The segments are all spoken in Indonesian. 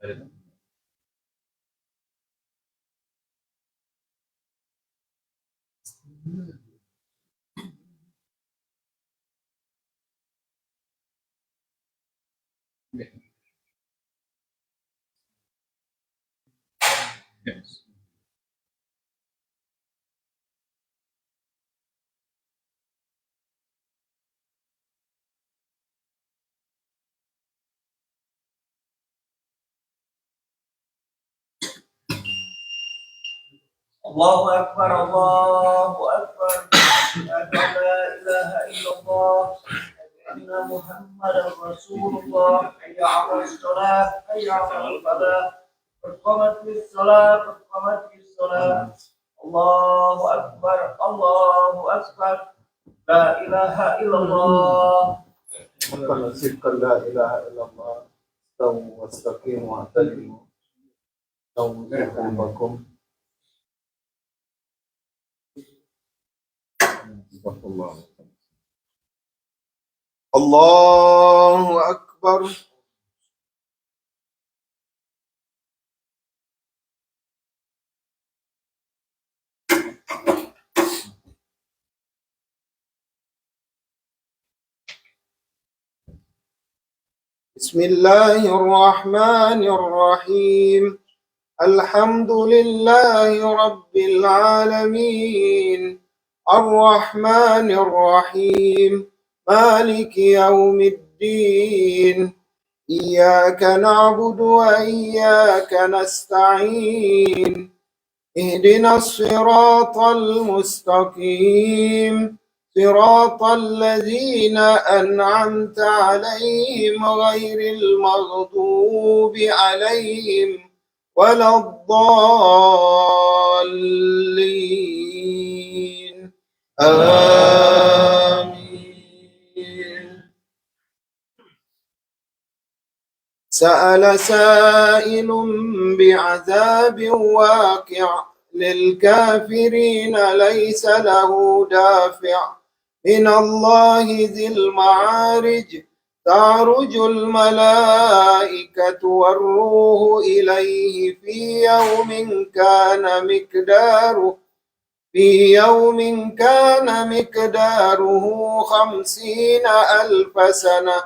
Yes. الله أكبر الله أكبر أشهد أن لا إله إلا الله أن محمدا رسول الله حي على الصلاة حي على الفلاح قد قامت الصلاة قد قامت الصلاة الله أكبر الله أكبر لا إله إلا الله صدق لا إله إلا الله استووا واستقيموا واعتدلوا استووا صفوفكم الله أكبر بسم الله الرحمن الرحيم الحمد لله رب العالمين الرحمن الرحيم مالك يوم الدين إياك نعبد وإياك نستعين اهدنا الصراط المستقيم صراط الذين أنعمت عليهم غير المغضوب عليهم ولا الضالين آمين. سأل سائل بعذاب واقع للكافرين ليس له دافع من الله ذي المعارج تعرج الملائكة والروح إليه في يوم كان مقداره 50,000 سنة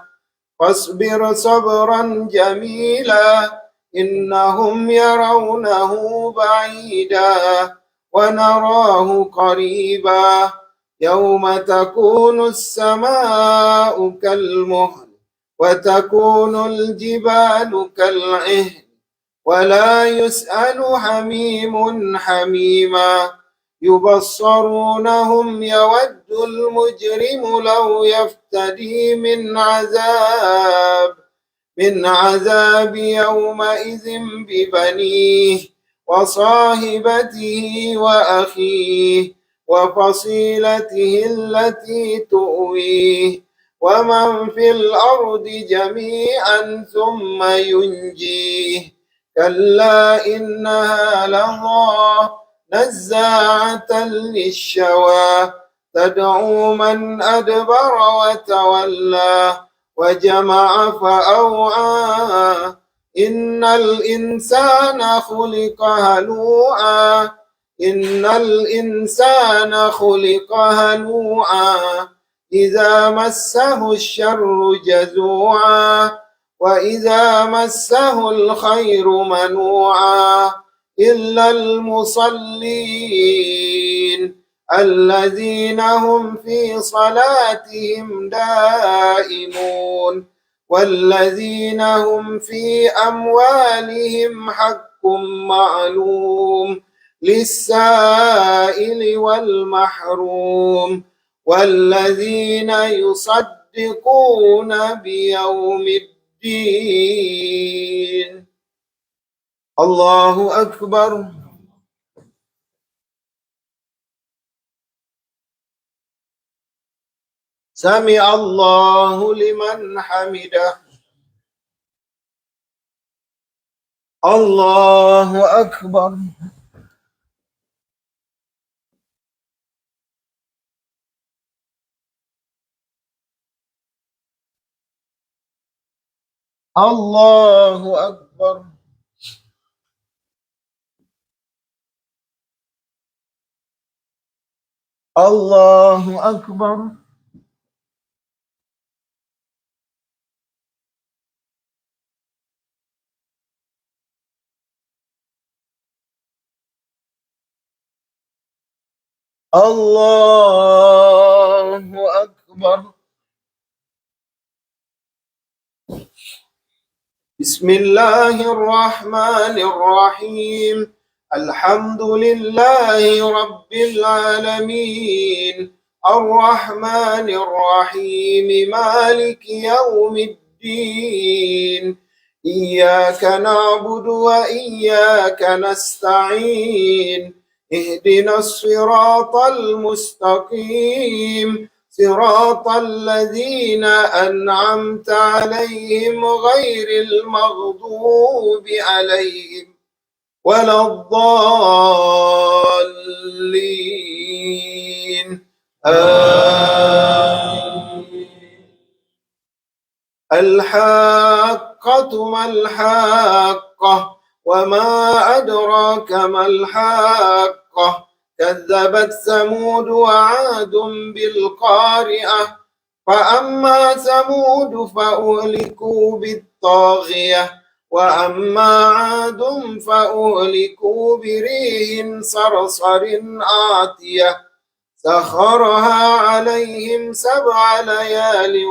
فاصبر صبرا جميلا إنهم يرونه بعيدا ونراه قريبا يوم تكون السماء كالمهل وتكون الجبال كالعهن ولا يسأل حميم حميما يبصرونهم يود المجرم لو يفتدي من عذاب يومئذ ببنيه وصاحبته وأخيه وفصيلته التي تؤويه ومن في الأرض جميعا ثم ينجيه كلا إنها لظى نزاعة للشوى تدعو من أدبر وتولى وجمع فأوعى إن الإنسان خلق هلوعا إذا مسه الشر جزوعا وإذا مسه الخير منوعا إلا المصلين الذين هم في صلاتهم دائمون والذين هم في أموالهم حق معلوم للسائل والمحروم والذين يصدقون بيوم الدين. الله أكبر. سمع الله لمن حمده. الله أكبر. الله أكبر. الله أكبر. الله أكبر. بسم الله الرحمن الرحيم. الحمد لله رب العالمين الرحمن الرحيم مالك يوم الدين إياك نعبد وإياك نستعين اهدنا الصراط المستقيم صراط الذين أنعمت عليهم غير المغضوب عليهم ولا الضالين آمين. الحاقة ما الحاقة وما أدراك ما الحاقة كذبت ثمود وعاد بالقارعة فأما ثمود فأهلكوا بالطاغية وأما عاد فأهلكوا بريح صرصر آتية سخرها عليهم 7 ليال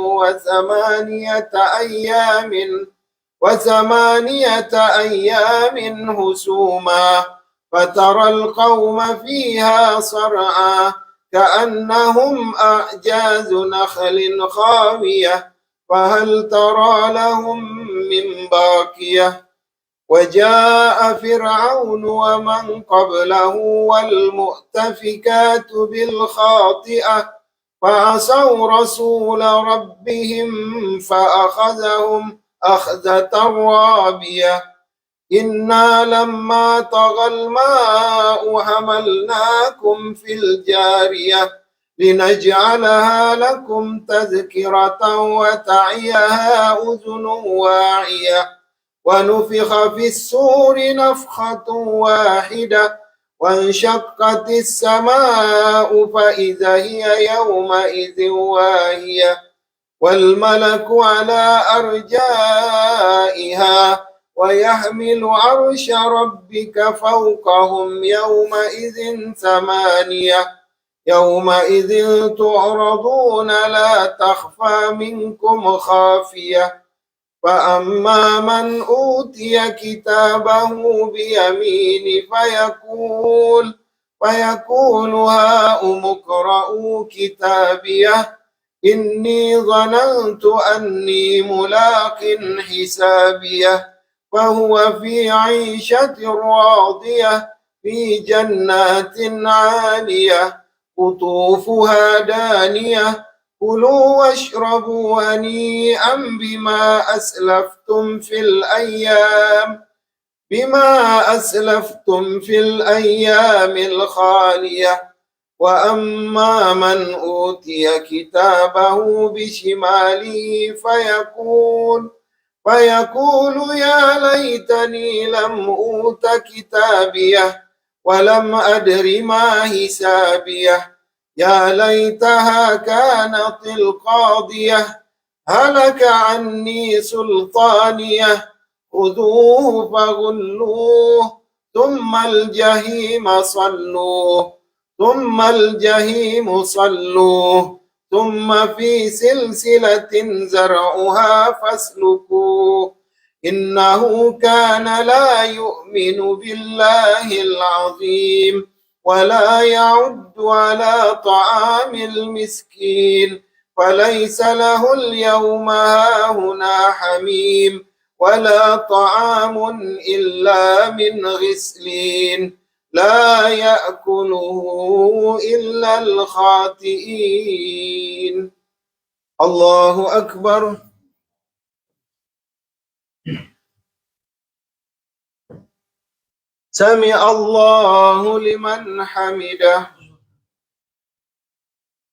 وثمانية أيام هسوما فترى القوم فيها صرعى كأنهم أعجاز نخل خاوية فهل ترى لهم من باقية وجاء فرعون ومن قبله والمؤتفكات بالخاطئة فعصوا رسول ربهم فأخذهم أخذة رابية إنا لما طغى الماء حملناكم في الجارية لنجعلها لكم تذكرة وتعيها أذن واعية ونفخ في الصور نفخة واحدة وانشقت السماء فإذا هي يومئذ واهية والملك على أرجائها ويحمل عرش ربك فوقهم يومئذ 8 يومئذ تعرضون لا تخفى منكم خافية فأما من أوتي كتابه بيمينه فيقول هاؤم اقرءوا كتابيه إني ظننت أني ملاق حسابيه فهو في عيشة راضية في جنات عالية قطوفها دانية كلوا واشربوا هنيئا بما أسلفتم في الأيام الخالية وأما من أوتي كتابه بشماله فيقول يا ليتني لم أوت كتابيه ولم أدر ما حسابيه يا ليتها كانت القاضية هلك عني سلطانيه خذوه فغلوه ثم الجحيم صلوه ثم في سلسلة زرعها فاسلكوه إنه كان لا يؤمن بالله العظيم ولا يعد على طعام المسكين فليس له اليوم هاهنا حميم ولا طعام إلا من غسلين لا يأكله إلا الخاطئين. الله أكبر. سمع الله لمن حمده.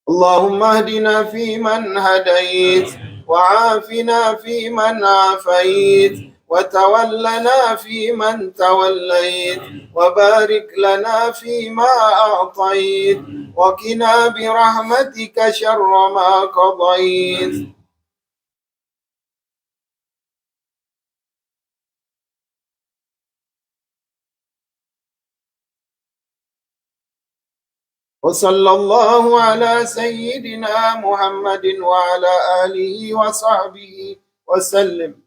اللهم اهدنا فيمن هديت وعافنا فيمن عافيت وتولنا فيمن توليت وبارك لنا فيما أعطيت وقنا برحمتك شر ما قضيت وصلى الله على سيدنا محمد وعلى آله وصحبه وسلم.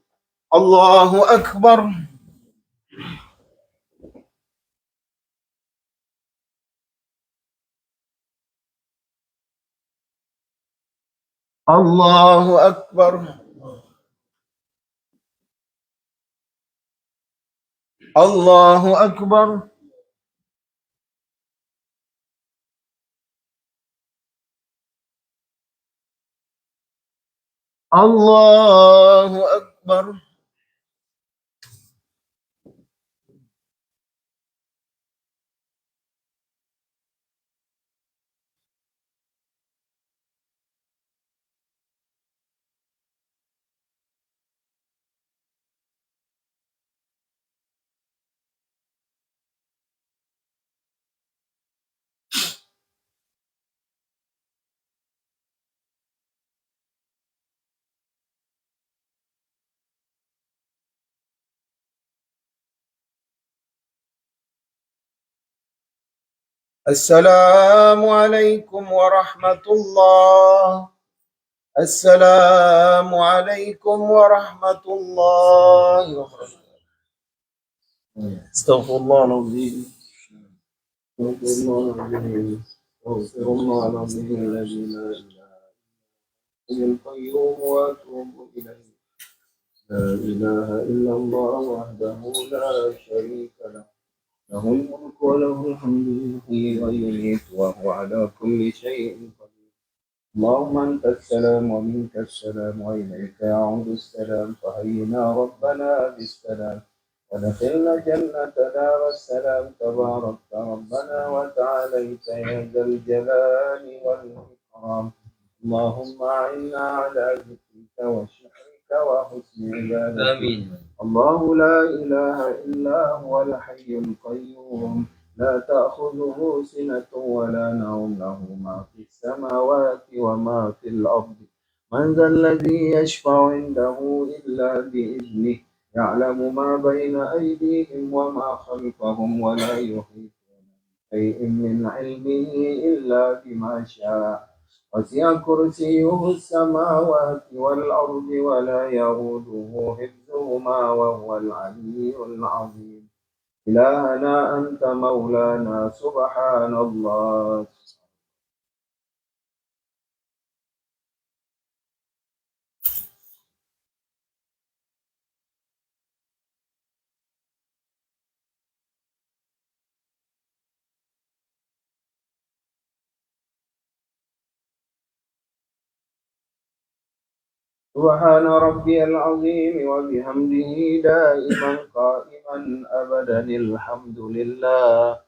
الله أكبر. الله أكبر. الله أكبر. الله أكبر. السلام عليكم ورحمة الله. السلام عليكم ورحمة الله وبركاته. استغفر الله العظيم. استغفر الله العظيم. استغفر الله العظيم الذي لا إله إلا القيوم وأتوب إليه. لا إله إلا الله وحده لا شريك له له الملك وله الحمد يحيي ويميت وهو على كل شيء قدير. اللهم أنت السلام ومنك السلام وإليك يعود السلام فحينا ربنا بالسلام ودخلنا جنة دار السلام تباركت ربنا وتعاليت يا ذا الجلال والإكرام. اللهم أعنا على ذكرك وشكرك وحسن عبادتك. آمين. الله لا إله إلا هو الحي القيوم لا تأخذه سنة ولا نوم له ما في السماوات وما في الأرض. من ذا الذي يشفع عنده إلا بإذنه يعلم ما بين أيديهم وما خلفهم ولا يحيطون بشيء من علمه إلا بما شاء. وسع كرسيه السماوات والأرض ولا يؤوده حفظهما وهو العلي العظيم. إلهنا أنت مولانا سبحان الله. سبحان ربي العظيم وبحمده دائما قائما أبدا الحمد لله.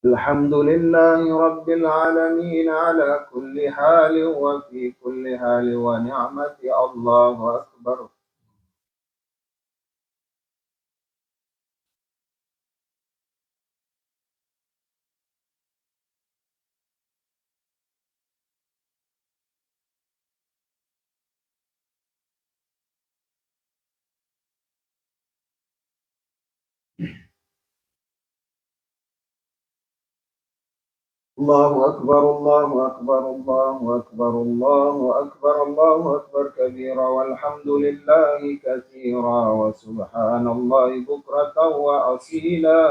الحمد لله رب العالمين على كل حال وفي كل حال ونعمة. الله أكبر. الله أكبر. الله أكبر. الله أكبر. الله أكبر. الله أكبر كبيرا والحمد لله كثيرا وسبحان الله بكرة وأصيلا.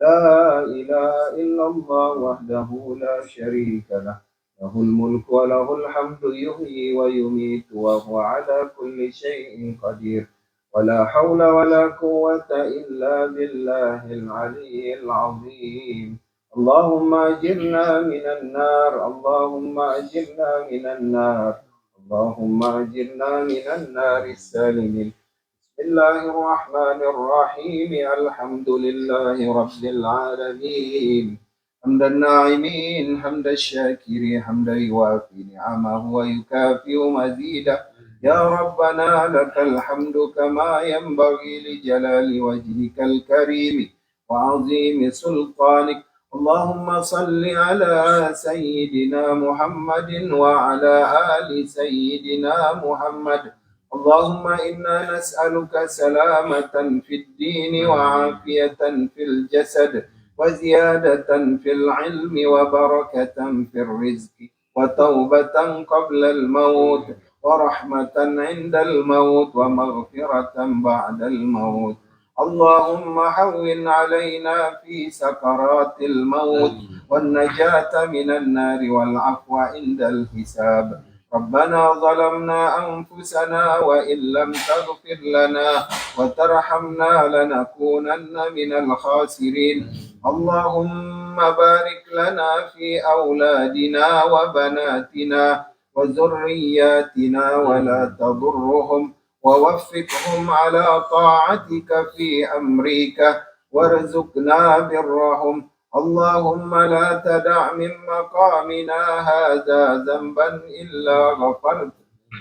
لا إله إلا الله وحده لا شريك له له الملك وله الحمد يحيي ويميت وهو على كل شيء قدير. ولا حول ولا قوة إلا بالله العلي العظيم. اللهم أجرنا من النار، اللهم أجرنا من النار، اللهم أجرنا من النار السالمين. بسم الله الرحمن الرحيم. الحمد لله رب العالمين، حمد الناعمين حمد الشاكرين، حمدا يوافي نعمه ويكافئ مزيده. يا ربنا لك الحمد كما ينبغي لجلال وجهك الكريم وعظيم سلطانك. اللهم صل على سيدنا محمد وعلى آل سيدنا محمد. اللهم إنا نسألك سلامة في الدين وعافية في الجسد وزيادة في العلم وبركة في الرزق وتوبة قبل الموت ورحمة عند الموت ومغفرة بعد الموت. اللهم هون علينا في سكرات الموت والنجاة من النار والعفو عند الحساب. ربنا ظلمنا أنفسنا وإن لم تغفر لنا وترحمنا لنكونن من الخاسرين. اللهم بارك لنا في أولادنا وبناتنا وذرياتنا ولا تضرهم، ووفقهم على طاعتك في أمرك وارزقنا برهم. اللهم لا تدع من مقامنا هذا ذنبا إلا غفرت،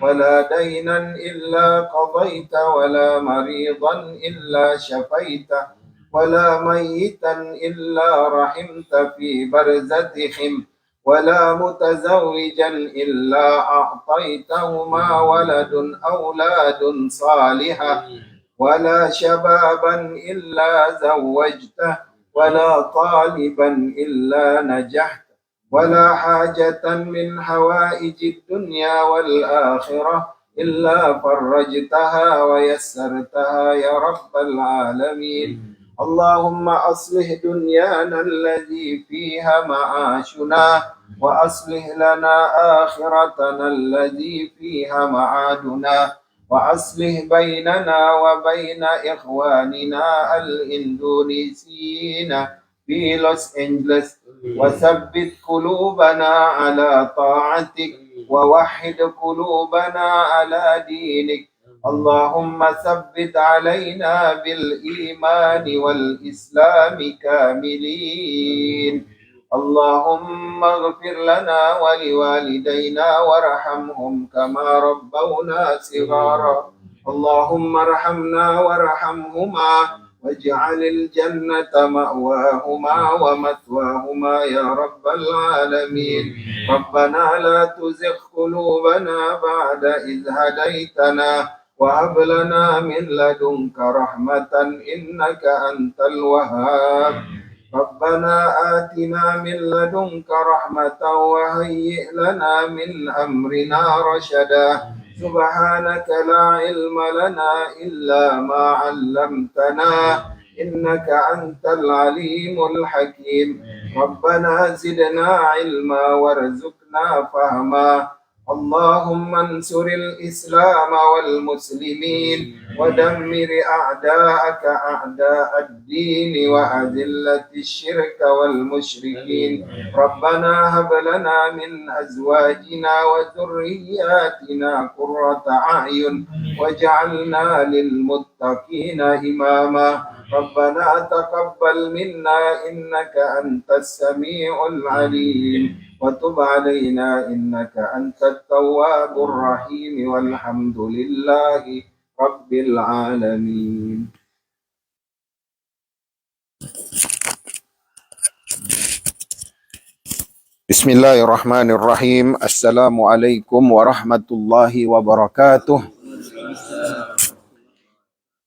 ولا دينا إلا قضيت، ولا مريضا إلا شفيت، ولا ميتا إلا رحمت في برزتهم، ولا متزوجا إلا أعطيتهما ولد أولاد صالحة، ولا شبابا إلا زوجته، ولا طالبا إلا نجحت، ولا حاجة من حوائج الدنيا والآخرة إلا فرجتها ويسرتها يا رب العالمين. اللهم أصلح دنيانا الذي فيها معاشنا، وأصلح لنا آخرتنا الذي فيها معادنا، وأصلح بيننا وبين إخواننا الإندونيسيين في لوس أنجلس، وثبت قلوبنا على طاعتك، ووحد قلوبنا على دينك. اللهم ثبت علينا بالإيمان والإسلام كاملين. اللهم اغفر لنا ولوالدينا وارحمهم كما ربونا صغارا. اللهم ارحمنا وارحمهما واجعل الجنة مأواهما ومثواهما يا رب العالمين. ربنا لا تزغ قلوبنا بعد إذ هديتنا وهب لنا من لدنك رحمة إنك أنت الوهاب. ربنا آتنا من لدنك رحمة وهيئ لنا من أمرنا رشدا. سبحانك لا علم لنا إلا ما علمتنا إنك أنت العليم الحكيم. ربنا زدنا علما وارزقنا فهما. اللهم انصر الإسلام والمسلمين ودمر أعداءك أعداء الدين وأذلة الشرك والمشركين. ربنا هب لنا من أزواجنا وذرياتنا قرة أعين واجعلنا للمتقين إماما. ربنا تقبل منا إنك أنت السميع العليم وتب علينا إنك أنت التواب الرحيم والحمد لله رب العالمين. Bismillahirrahmanirrahim. Assalamualaikum warahmatullahi wabarakatuh.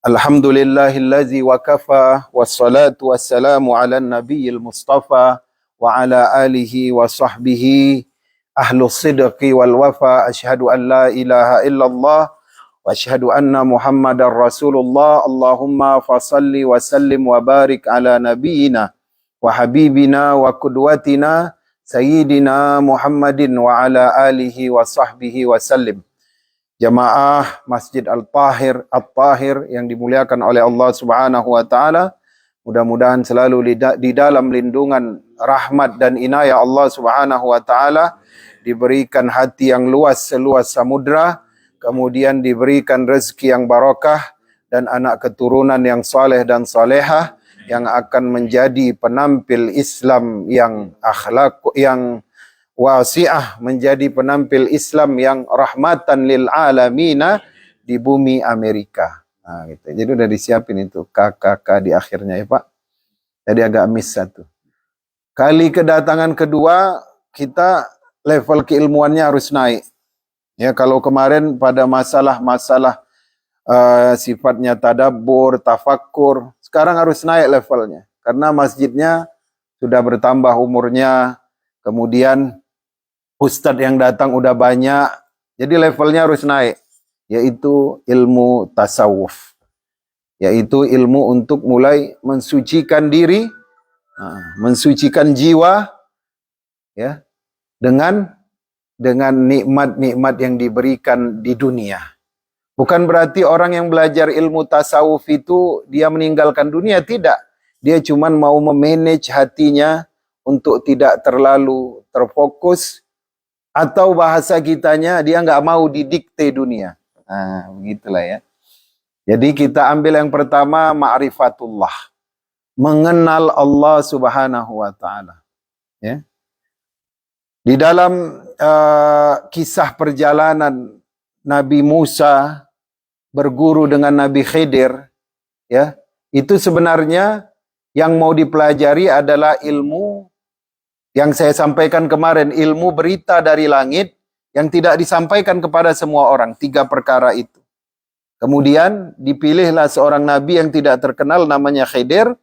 Alhamdulillahillazi wa kafa, wassalatu wassalamu ala nabiyil mustafa wa ala alihi wa sahbihi ahlus sidqi wal wafa. Asyhadu an la ilaha illallah wa asyhadu anna muhammadar rasulullah. Allahumma fasalli wa sallim wa barik ala nabiyyina wa habibina wa qudwatina Sayyidina Muhammadin wa ala alihi wa sahbihi wa sallim. Jamaah Masjid Al-Tahir yang dimuliakan oleh Allah Subhanahu wa taala, Mudah-mudahan selalu di dalam lindungan rahmat dan inayah Allah Subhanahu wa taala, diberikan hati yang luas seluas samudra, kemudian diberikan rezeki yang barakah dan anak keturunan yang saleh dan salehah yang akan menjadi penampil Islam yang akhlak yang wasi'ah, menjadi penampil Islam yang rahmatan lil alamina di bumi Amerika. Nah, gitu. Jadi udah disiapin itu KKK di akhirnya ya Pak. Jadi agak miss satu. Kali kedatangan kedua, kita level keilmuannya harus naik. Ya, kalau kemarin pada masalah-masalah sifatnya tadabbur, tafakkur, sekarang harus naik levelnya. Karena masjidnya sudah bertambah umurnya, kemudian ustadz yang datang udah banyak, jadi levelnya harus naik. Yaitu ilmu tasawuf, yaitu ilmu untuk mulai mensucikan diri, mensucikan jiwa, ya, dengan nikmat-nikmat yang diberikan di dunia. Bukan berarti orang yang belajar ilmu tasawuf itu dia meninggalkan dunia, tidak. Dia cuma mau memanage hatinya untuk tidak terlalu terfokus, atau bahasa kitanya dia nggak mau didikte dunia. Nah, begitulah ya. Jadi kita ambil yang pertama, ma'rifatullah. Mengenal Allah Subhanahu wa taala. Ya. Di dalam kisah perjalanan Nabi Musa berguru dengan Nabi Khidir, ya, itu sebenarnya yang mau dipelajari adalah ilmu yang saya sampaikan kemarin, ilmu berita dari langit yang tidak disampaikan kepada semua orang, 3 perkara itu. Kemudian dipilihlah seorang nabi yang tidak terkenal namanya Khidir,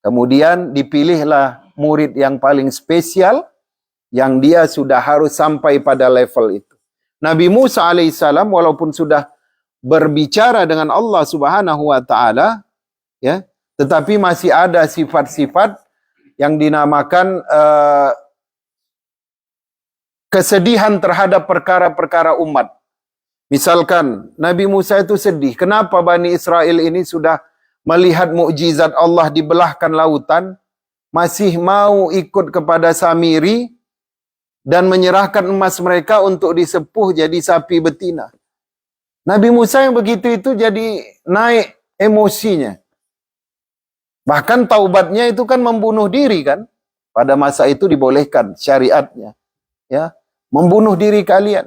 kemudian dipilihlah murid yang paling spesial yang dia sudah harus sampai pada level itu. Nabi Musa alaihissalam walaupun sudah berbicara dengan Allah Subhanahu wa taala, ya, tetapi masih ada sifat-sifat yang dinamakan kesedihan terhadap perkara-perkara umat. Misalkan Nabi Musa itu sedih, kenapa Bani Israel ini sudah melihat mukjizat Allah dibelahkan lautan, masih mau ikut kepada Samiri dan menyerahkan emas mereka untuk disepuh jadi sapi betina. Nabi Musa yang begitu itu jadi naik emosinya. Bahkan taubatnya itu kan membunuh diri kan. Pada masa itu dibolehkan syariatnya. Ya, membunuh diri kalian.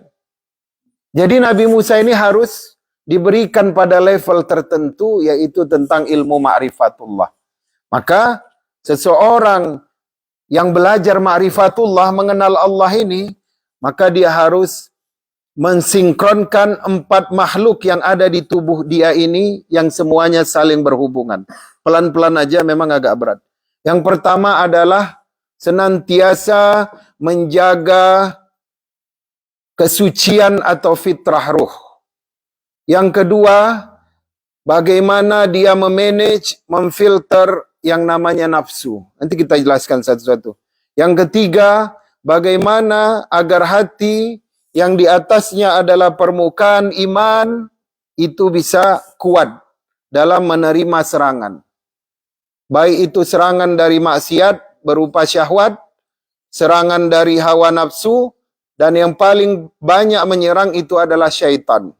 Jadi Nabi Musa ini harus diberikan pada level tertentu, yaitu tentang ilmu ma'rifatullah. Maka seseorang yang belajar ma'rifatullah, mengenal Allah ini, maka dia harus mensinkronkan 4 makhluk yang ada di tubuh dia ini, yang semuanya saling berhubungan. Pelan-pelan aja memang agak berat. Yang pertama adalah senantiasa menjaga kesucian atau fitrah ruh. Yang kedua, bagaimana dia memanage, memfilter yang namanya nafsu. Nanti kita jelaskan satu-satu. Yang ketiga, bagaimana agar hati yang di atasnya adalah permukaan iman itu bisa kuat dalam menerima serangan. Baik itu serangan dari maksiat berupa syahwat, serangan dari hawa nafsu, dan yang paling banyak menyerang itu adalah syaitan.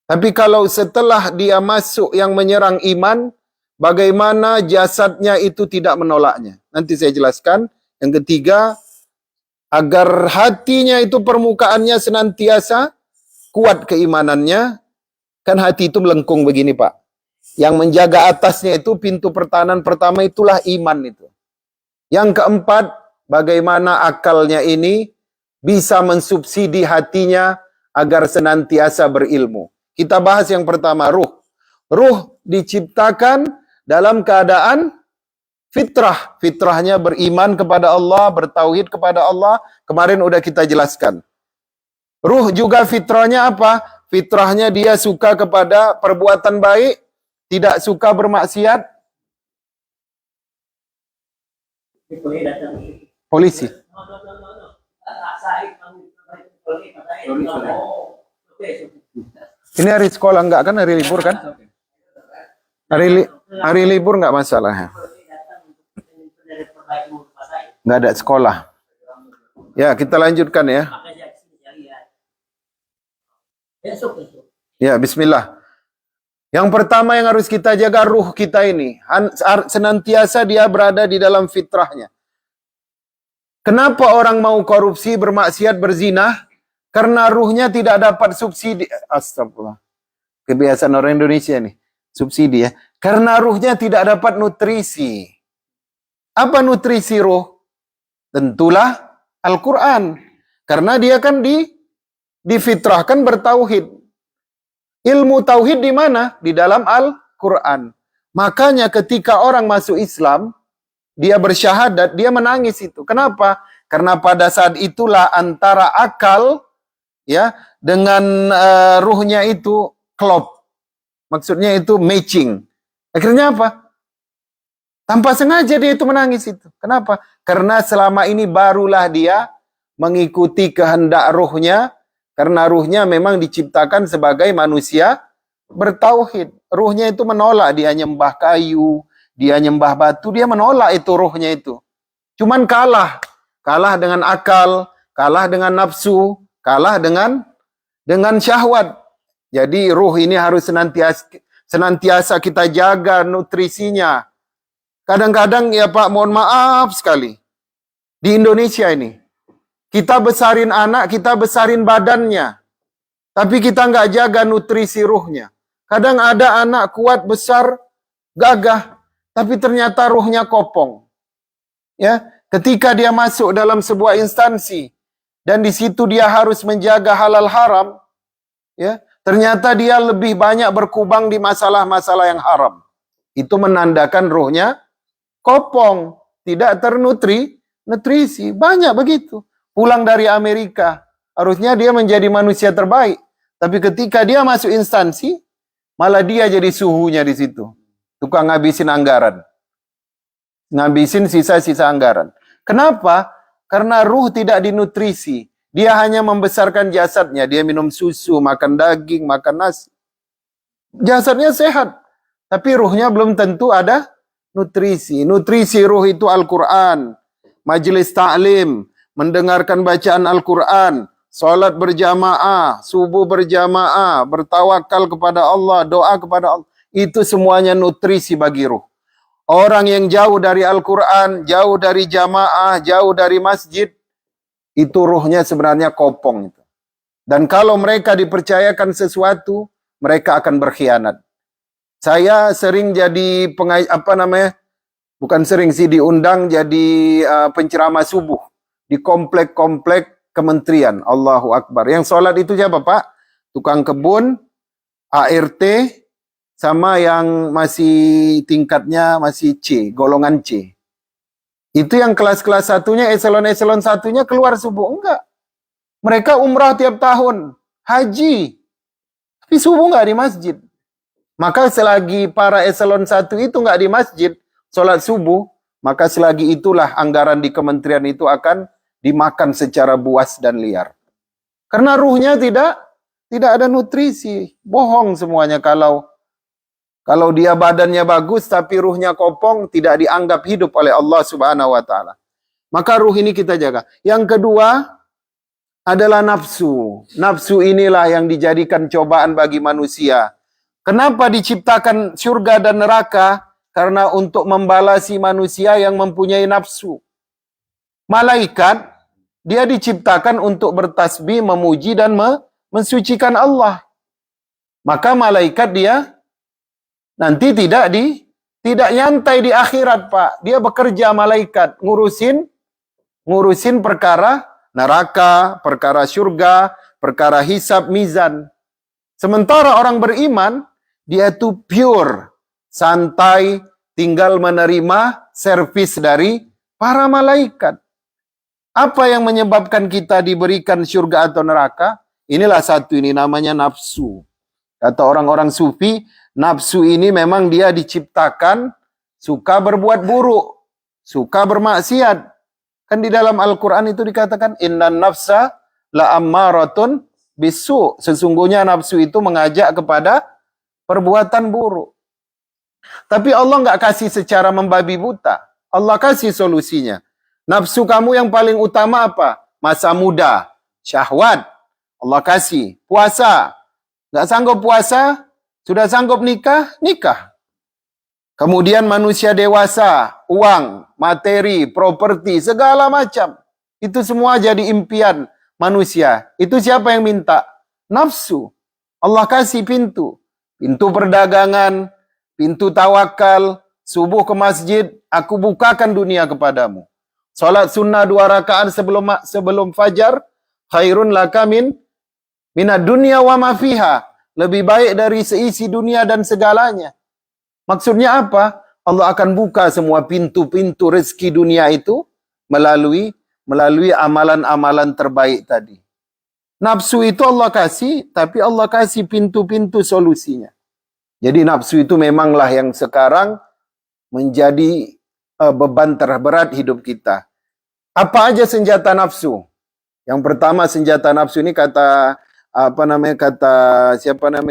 Tapi kalau setelah dia masuk yang menyerang iman, bagaimana jasadnya itu tidak menolaknya. Nanti saya jelaskan. Yang ketiga, agar hatinya itu permukaannya senantiasa kuat keimanannya. Kan hati itu melengkung begini Pak. Yang menjaga atasnya itu pintu pertahanan pertama itulah iman itu. Yang keempat, bagaimana akalnya ini bisa mensubsidi hatinya agar senantiasa berilmu. Kita bahas yang pertama, ruh. Ruh diciptakan dalam keadaan fitrah. Fitrahnya beriman kepada Allah, bertauhid kepada Allah. Kemarin udah kita jelaskan. Ruh juga fitrahnya apa? Fitrahnya dia suka kepada perbuatan baik, tidak suka bermaksiat. Polisi. Ini hari sekolah enggak kan? Hari libur kan? Hari libur enggak masalah. Nggak ada sekolah. Ya, kita lanjutkan ya. Ya, bismillah. Yang pertama yang harus kita jaga ruh kita ini. Senantiasa dia berada di dalam fitrahnya. Kenapa orang mau korupsi, bermaksiat, berzina? Karena ruhnya tidak dapat subsidi. Astagfirullah. Kebiasaan orang Indonesia nih. Subsidi ya. Karena ruhnya tidak dapat nutrisi. Apa nutrisi ruh? Tentulah Al-Quran. Karena dia kan difitrahkan bertauhid. Ilmu tauhid di mana? Di dalam Al-Quran. Makanya ketika orang masuk Islam, dia bersyahadat, dia menangis itu. Kenapa? Karena pada saat itulah antara akal ya dengan ruhnya itu klop. Maksudnya itu matching. Akhirnya apa? Tanpa sengaja dia itu menangis itu. Kenapa? Karena selama ini barulah dia mengikuti kehendak ruhnya. Karena ruhnya memang diciptakan sebagai manusia bertauhid. Ruhnya itu menolak, dia nyembah kayu, dia nyembah batu, dia menolak itu ruhnya itu. Cuman kalah. Kalah dengan akal, kalah dengan nafsu, kalah dengan syahwat. Jadi ruh ini harus senantiasa kita jaga nutrisinya. Kadang-kadang ya Pak, mohon maaf sekali. Di Indonesia ini, kita besarin anak, kita besarin badannya. Tapi kita nggak jaga nutrisi ruhnya. Kadang ada anak kuat, besar, gagah. Tapi ternyata ruhnya kopong. Ya, ketika dia masuk dalam sebuah instansi. Dan di situ dia harus menjaga halal haram. Ya, ternyata dia lebih banyak berkubang di masalah-masalah yang haram. Itu menandakan ruhnya kopong. Tidak ternutrisi. Banyak begitu. Pulang dari Amerika, harusnya dia menjadi manusia terbaik. Tapi ketika dia masuk instansi, malah dia jadi suhunya di situ. Tukang ngabisin anggaran. Ngabisin sisa-sisa anggaran. Kenapa? Karena ruh tidak dinutrisi. Dia hanya membesarkan jasadnya. Dia minum susu, makan daging, makan nasi. Jasadnya sehat. Tapi ruhnya belum tentu ada nutrisi. Nutrisi ruh itu Al-Quran, majelis ta'lim, mendengarkan bacaan Al-Quran, salat berjamaah, subuh berjamaah, bertawakal kepada Allah, doa kepada Allah. Itu semuanya nutrisi bagi ruh. Orang yang jauh dari Al-Quran, jauh dari jamaah, jauh dari masjid, itu ruhnya sebenarnya kopong. Dan kalau mereka dipercayakan sesuatu, mereka akan berkhianat. Saya sering jadi diundang jadi penceramah subuh di komplek-komplek kementerian. Allahu Akbar. Yang sholat itu siapa Pak? Tukang kebun, ART, sama yang masih tingkatnya masih C, golongan C. Itu yang kelas-kelas satunya, eselon-eselon satunya keluar subuh. Enggak. Mereka umrah tiap tahun, haji. Tapi subuh enggak di masjid. Maka selagi para eselon satu itu enggak di masjid, sholat subuh, maka selagi itulah anggaran di kementerian itu akan dimakan secara buas dan liar. Karena ruhnya tidak ada nutrisi. Bohong semuanya kalau dia badannya bagus tapi ruhnya kopong, tidak dianggap hidup oleh Allah Subhanahu wa taala. Maka ruh ini kita jaga. Yang kedua adalah nafsu. Nafsu inilah yang dijadikan cobaan bagi manusia. Kenapa diciptakan surga dan neraka? Karena untuk membalasi manusia yang mempunyai nafsu. Malaikat dia diciptakan untuk bertasbih, memuji dan mensucikan Allah. Maka malaikat dia nanti tidak nyantai di akhirat, Pak. Dia bekerja malaikat, ngurusin perkara neraka, perkara surga, perkara hisab, mizan. Sementara orang beriman, dia itu pure, santai, tinggal menerima servis dari para malaikat. Apa yang menyebabkan kita diberikan surga atau neraka? Inilah satu, ini namanya nafsu. Kata orang-orang sufi, nafsu ini memang dia diciptakan suka berbuat buruk, suka bermaksiat. Kan di dalam Al-Quran itu dikatakan, innan nafsa la ammaratun bisu. Sesungguhnya nafsu itu mengajak kepada perbuatan buruk. Tapi Allah nggak kasih secara membabi buta. Allah kasih solusinya. Nafsu kamu yang paling utama apa? Masa muda, syahwat. Allah kasih. Puasa. Nggak sanggup puasa, sudah sanggup nikah, nikah. Kemudian manusia dewasa, uang, materi, properti, segala macam. Itu semua jadi impian manusia. Itu siapa yang minta? Nafsu. Allah kasih pintu. Pintu perdagangan, pintu tawakal, subuh ke masjid, aku bukakan dunia kepadamu. Salat sunnah 2 rakaat sebelum fajar, khairun laka minad dunya wa ma fiha. Lebih baik dari seisi dunia dan segalanya. Maksudnya apa? Allah akan buka semua pintu-pintu rezeki dunia itu melalui amalan-amalan terbaik tadi. Nafsu itu Allah kasih, tapi Allah kasih pintu-pintu solusinya. Jadi nafsu itu memanglah yang sekarang menjadi beban terberat hidup kita. Apa aja senjata nafsu? Yang pertama senjata nafsu ini kata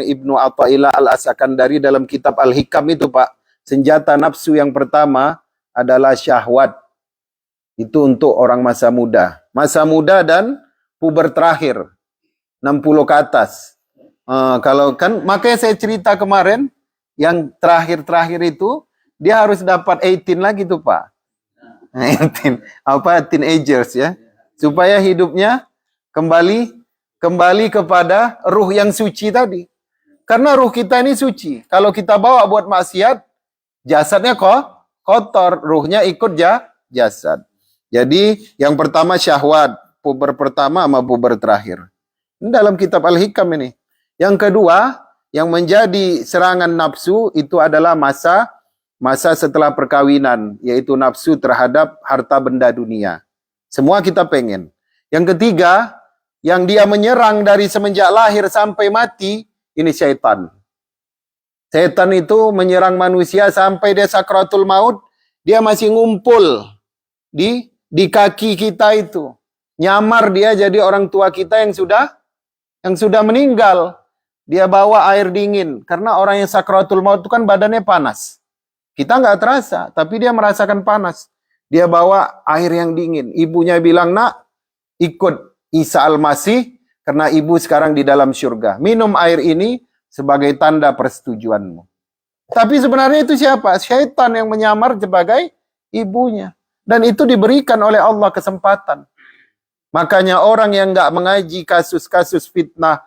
Ibnu Athaillah Al-Asakandari dalam kitab Al-Hikam itu, Pak. Senjata nafsu yang pertama adalah syahwat. Itu untuk orang masa muda. Masa muda dan puber terakhir. 60 ke atas. Kalau kan makanya saya cerita kemarin yang terakhir itu dia harus dapat 18 lagi tuh, Pak. 18 teenagers ya. Supaya hidupnya kembali kepada ruh yang suci tadi. Karena ruh kita ini suci. Kalau kita bawa buat maksiat, jasadnya kotor, ruhnya ikut jasad. Jadi yang pertama syahwat, puber pertama sama puber terakhir. Ini dalam kitab Al-Hikam ini. Yang kedua, yang menjadi serangan nafsu itu adalah masa setelah perkawinan, yaitu nafsu terhadap harta benda dunia. Semua kita pengen. Yang ketiga, yang dia menyerang dari semenjak lahir sampai mati, ini syaitan. Syaitan itu menyerang manusia sampai dia sakratul maut, dia masih ngumpul di kaki kita itu. Nyamar dia jadi orang tua kita yang sudah meninggal. Dia bawa air dingin. Karena orang yang sakratul maut itu kan badannya panas. Kita nggak terasa, tapi dia merasakan panas. Dia bawa air yang dingin. Ibunya bilang, nak, ikut Isa Al-Masih, karena ibu sekarang di dalam surga. Minum air ini sebagai tanda persetujuanmu. Tapi sebenarnya itu siapa? Syaitan yang menyamar sebagai ibunya. Dan itu diberikan oleh Allah kesempatan. Makanya orang yang nggak mengaji kasus-kasus fitnah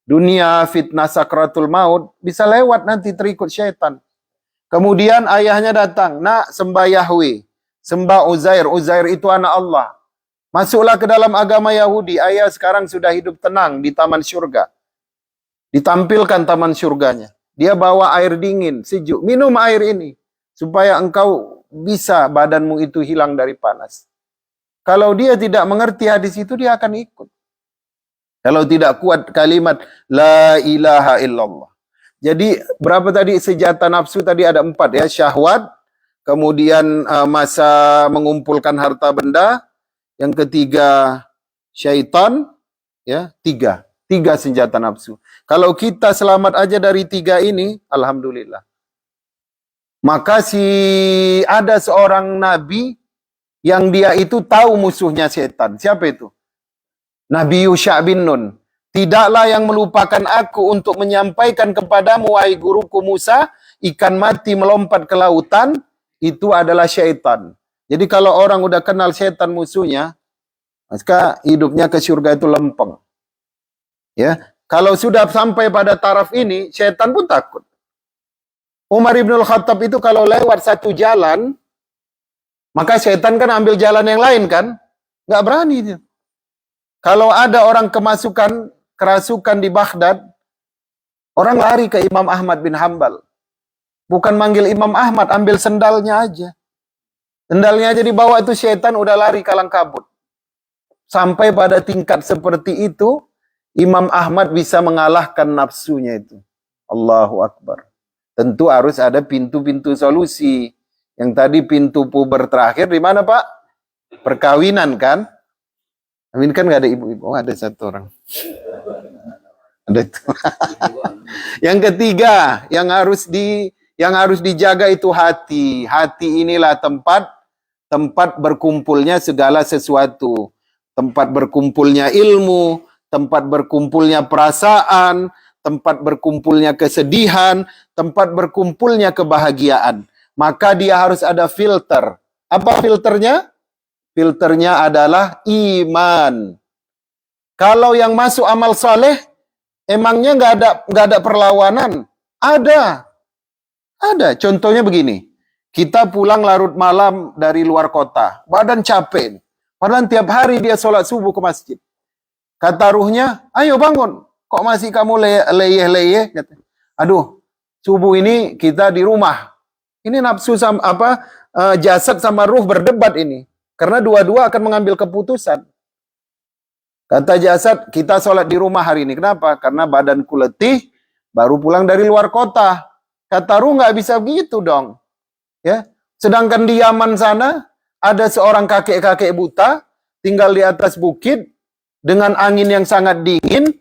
dunia, fitnah sakratul maut, bisa lewat nanti terikut syaitan. Kemudian ayahnya datang, nak sembah Yahweh, sembah Uzair. Uzair itu anak Allah. Masuklah ke dalam agama Yahudi. Ayah sekarang sudah hidup tenang di taman surga. Ditampilkan taman surganya. Dia bawa air dingin, sejuk. Minum air ini. Supaya engkau bisa badanmu itu hilang dari panas. Kalau dia tidak mengerti hadis itu, dia akan ikut. Kalau tidak kuat kalimat La ilaha illallah. Jadi berapa tadi senjata nafsu tadi ada 4 ya. Syahwat. Kemudian masa mengumpulkan harta benda. Yang ketiga syaitan, ya 3 senjata nafsu. Kalau kita selamat aja dari 3 ini, alhamdulillah. Maka ada seorang nabi yang dia itu tahu musuhnya setan. Siapa itu? Nabi Yusha bin Nun. Tidaklah yang melupakan aku untuk menyampaikan kepadamu, wahai guruku Musa, ikan mati melompat ke lautan, itu adalah syaitan. Jadi kalau orang udah kenal setan musuhnya, maka hidupnya ke surga itu lempeng. Ya, kalau sudah sampai pada taraf ini, setan pun takut. Umar ibn al-Khattab itu kalau lewat satu jalan, maka setan kan ambil jalan yang lain kan, nggak berani dia. Kalau ada orang kerasukan di Baghdad, orang lari ke Imam Ahmad bin Hambal. Bukan manggil Imam Ahmad, ambil sendalnya aja. Sendalnya aja dibawa itu setan udah lari kalang kabut. Sampai pada tingkat seperti itu, Imam Ahmad bisa mengalahkan nafsunya itu. Allahu Akbar. Tentu harus ada pintu-pintu solusi. Yang tadi pintu puber terakhir di mana, Pak? Perkawinan kan? Amin kan nggak ada ibu-ibu. Oh, ada satu orang. Ada itu. Yang ketiga, yang harus dijaga itu hati. Hati inilah tempat tempat berkumpulnya segala sesuatu. Tempat berkumpulnya ilmu, tempat berkumpulnya perasaan, tempat berkumpulnya kesedihan, tempat berkumpulnya kebahagiaan. Maka dia harus ada filter. Apa filternya? Filternya adalah iman. Kalau yang masuk amal soleh, emangnya nggak ada perlawanan? Ada. Contohnya begini. Kita pulang larut malam dari luar kota. Badan capek. Padahal tiap hari dia sholat subuh ke masjid. Kata ruhnya, ayo bangun. Kok masih kamu leyeh-leyeh? Aduh, subuh ini kita di rumah. Ini nafsu sama jasad sama ruh berdebat ini. Karena dua-dua akan mengambil keputusan. Kata jasad, kita sholat di rumah hari ini. Kenapa? Karena badanku letih, baru pulang dari luar kota. Kata ruh nggak bisa begitu dong. Ya, sedangkan di Yaman sana ada seorang kakek-kakek buta tinggal di atas bukit dengan angin yang sangat dingin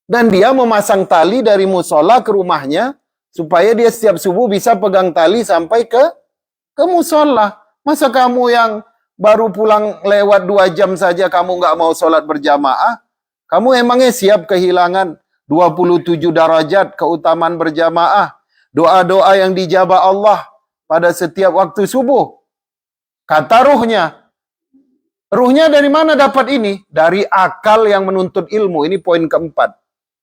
dan dia memasang tali dari musola ke rumahnya supaya dia setiap subuh bisa pegang tali sampai ke musola. Masa kamu yang baru pulang lewat 2 jam saja kamu nggak mau sholat berjamaah? Kamu emangnya siap kehilangan 27 derajat keutamaan berjamaah? Doa-doa yang dijabah Allah pada setiap waktu subuh. Kata ruhnya. Ruhnya dari mana dapat ini? Dari akal yang menuntut ilmu. Ini poin keempat.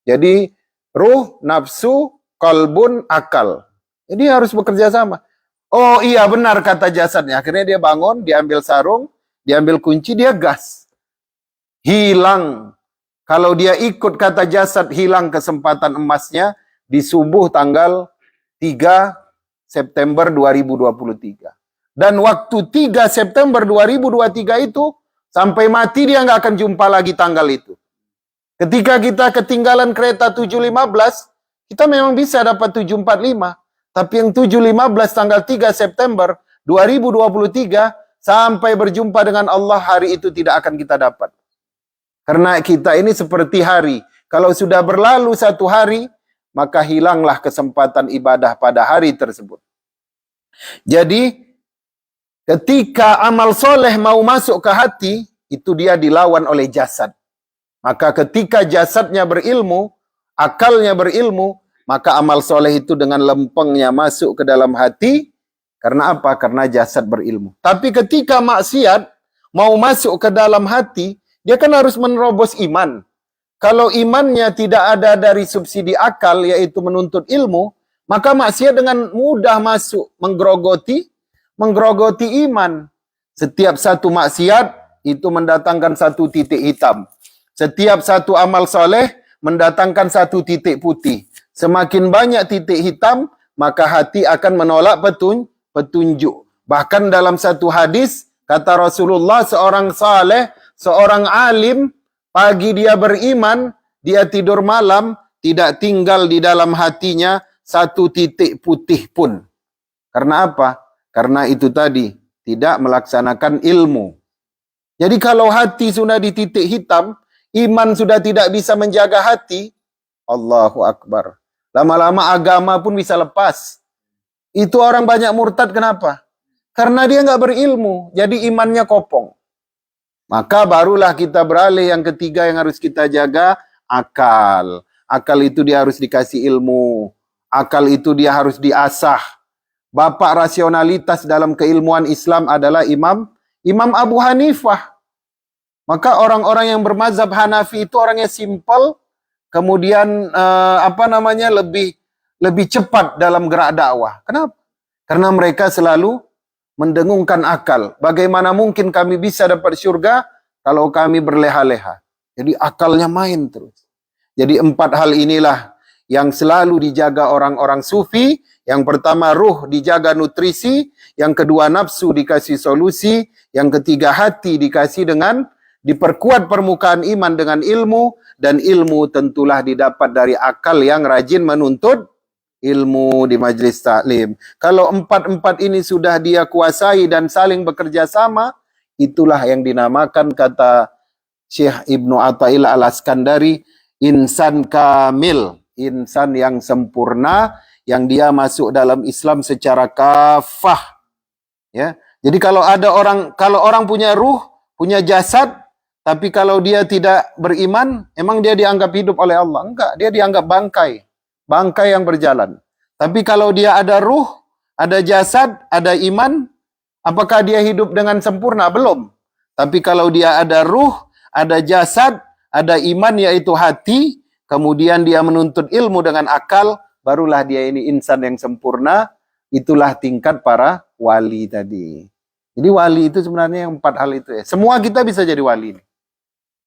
Jadi ruh, nafsu, qalbun, akal. Jadi harus bekerja sama. Oh iya benar kata jasadnya. Akhirnya dia bangun, diambil sarung, diambil kunci, dia gas. Hilang. Kalau dia ikut kata jasad, hilang kesempatan emasnya di subuh tanggal 3 September 2023. Dan waktu 3 September 2023 itu, sampai mati dia nggak akan jumpa lagi tanggal itu. Ketika kita ketinggalan kereta 7.15, kita memang bisa dapat 7.45. Tapi yang 7.15 tanggal 3 September 2023, sampai berjumpa dengan Allah, hari itu tidak akan kita dapat. Karena kita ini seperti hari. Kalau sudah berlalu 1 hari, maka hilanglah kesempatan ibadah pada hari tersebut. Jadi, ketika amal soleh mau masuk ke hati, itu dia dilawan oleh jasad. Maka ketika jasadnya berilmu, akalnya berilmu, maka amal soleh itu dengan lempengnya masuk ke dalam hati. Karena apa? Karena jasad berilmu. Tapi ketika maksiat mau masuk ke dalam hati, dia kan harus menerobos iman. Kalau imannya tidak ada dari subsidi akal, yaitu menuntut ilmu, maka maksiat dengan mudah masuk, menggerogoti iman. Setiap satu maksiat itu mendatangkan 1 titik hitam. Setiap satu amal soleh mendatangkan 1 titik putih. Semakin banyak titik hitam, maka hati akan menolak petunjuk. Bahkan dalam satu hadis, kata Rasulullah, seorang saleh, seorang alim, pagi dia beriman, dia tidur malam, tidak tinggal di dalam hatinya 1 titik putih pun. Karena apa? Karena itu tadi, tidak melaksanakan ilmu. Jadi kalau hati sudah di titik hitam, iman sudah tidak bisa menjaga hati, Allahu Akbar. Lama-lama agama pun bisa lepas. Itu orang banyak murtad, kenapa? Karena dia nggak berilmu, jadi imannya kopong. Maka barulah kita beralih yang ketiga yang harus kita jaga, akal. Akal itu dia harus dikasih ilmu. Akal itu dia harus diasah. Bapak rasionalitas dalam keilmuan Islam adalah Imam Abu Hanifah. Maka orang-orang yang bermazhab Hanafi itu orangnya simpel, kemudian lebih cepat dalam gerak dakwah. Kenapa? Karena mereka selalu mendengungkan akal. Bagaimana mungkin kami bisa dapat surga kalau kami berleha-leha? Jadi akalnya main terus. Jadi 4 hal inilah yang selalu dijaga orang-orang sufi. Yang pertama ruh dijaga nutrisi, yang kedua nafsu dikasih solusi, yang ketiga hati dikasih dengan diperkuat permukaan iman dengan ilmu, dan ilmu tentulah didapat dari akal yang rajin menuntut ilmu di majlis taklim. Kalau 4 ini sudah dia kuasai dan saling bekerja sama, itulah yang dinamakan kata Syekh Ibnu Athaillah Al-Askandari, insan kamil, insan yang sempurna, yang dia masuk dalam Islam secara kafah. Ya, Jadi kalau orang punya ruh, punya jasad, tapi kalau dia tidak beriman, emang dia dianggap hidup oleh Allah? Enggak, dia dianggap bangkai. Bangkai yang berjalan. Tapi kalau dia ada ruh, ada jasad, ada iman, apakah dia hidup dengan sempurna? Belum. Tapi kalau dia ada ruh, ada jasad, ada iman yaitu hati, kemudian dia menuntut ilmu dengan akal, barulah dia ini insan yang sempurna. Itulah tingkat para wali tadi. Jadi wali itu sebenarnya yang 4 hal itu ya. Semua kita bisa jadi wali.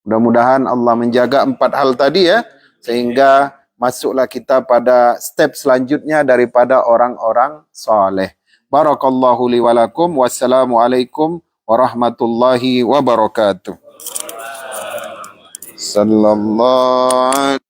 Mudah-mudahan Allah menjaga 4 hal tadi ya, sehingga masuklah kita pada step selanjutnya daripada orang-orang saleh. Barakallahu li wa lakum. Wassalamualaikum warahmatullahi wabarakatuh. Sallallahu